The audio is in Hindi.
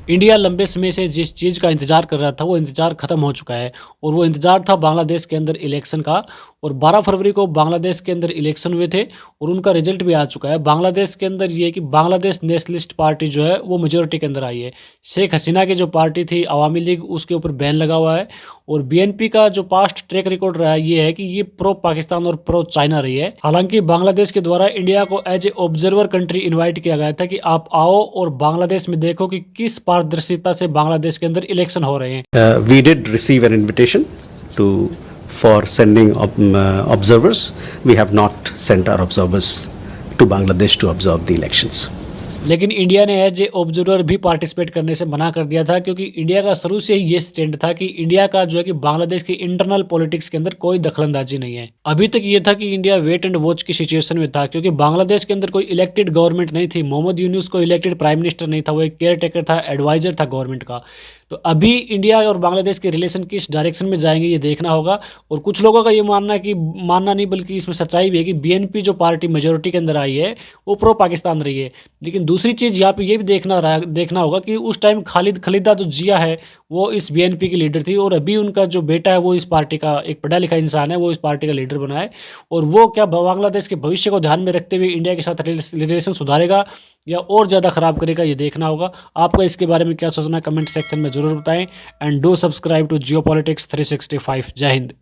इंडिया लंबे समय से जिस चीज़ का इंतज़ार कर रहा था, वो इंतज़ार ख़त्म हो चुका है और वो इंतज़ार था बांग्लादेश के अंदर इलेक्शन का। और 12 फरवरी को बांग्लादेश के अंदर इलेक्शन हुए थे और उनका रिज़ल्ट भी आ चुका है। बांग्लादेश के अंदर ये है कि बांग्लादेश नेशनलिस्ट पार्टी जो है, वो मेजॉरिटी के अंदर आई है। शेख हसीना की जो पार्टी थी अवामी लीग, उसके ऊपर बैन लगा हुआ है। और बीएनपी का जो पास्ट ट्रैक रिकॉर्ड रहा है, ये है कि ये प्रो पाकिस्तान और प्रो चाइना रही है। हालाँकि बांग्लादेश के द्वारा इंडिया को as a observer country invite किया गया था कि आप आओ और बांग्लादेश में देखो कि किस पारदर्शिता से बांग्लादेश के अंदर इलेक्शन हो रहे हैं। We did receive an invitation to for sending observers. We have not sent our observers to Bangladesh to observe the elections. लेकिन इंडिया ने एज ए ऑब्जर्वर भी पार्टिसिपेट करने से मना कर दिया था, क्योंकि इंडिया का शुरू से ही ये स्टैंड था कि इंडिया का जो है कि बांग्लादेश की इंटरनल पॉलिटिक्स के अंदर कोई दखलंदाजी नहीं है। अभी तक ये था कि इंडिया वेट एंड वॉच की सिचुएशन में था, क्योंकि बांग्लादेश के अंदर कोई इलेक्टेड गवर्नमेंट नहीं थी। मोहम्मद यूनुस को इलेक्टेड प्राइम मिनिस्टर नहीं था, वो एक केयर टेकर था, एडवाइजर था गवर्नमेंट का। तो अभी इंडिया और बांग्लादेश के रिलेशन किस डायरेक्शन में जाएंगे, ये देखना होगा। और कुछ लोगों का ये मानना है कि मानना नहीं बल्कि इसमें सच्चाई भी है कि बीएनपी जो पार्टी मेजोरिटी के अंदर आई है, वो प्रो पाकिस्तान रही है। लेकिन दूसरी चीज़ यहाँ पे ये भी देखना होगा कि उस टाइम खालिद खलीदा जो जिया है, वो इस बीएनपी की लीडर थी और अभी उनका जो बेटा है, वो इस पार्टी का एक पढ़ा लिखा इंसान है, वो इस पार्टी का लीडर बना है। और वो क्या बांग्लादेश के भविष्य को ध्यान में रखते हुए इंडिया के साथ रिलेशन सुधारेगा या और ज़्यादा ख़राब करेगा, ये देखना होगा। आपका इसके बारे में क्या सोचना है, कमेंट सेक्शन में ज़रूर बताएं। And do subscribe to geo politics 365। जय हिंद।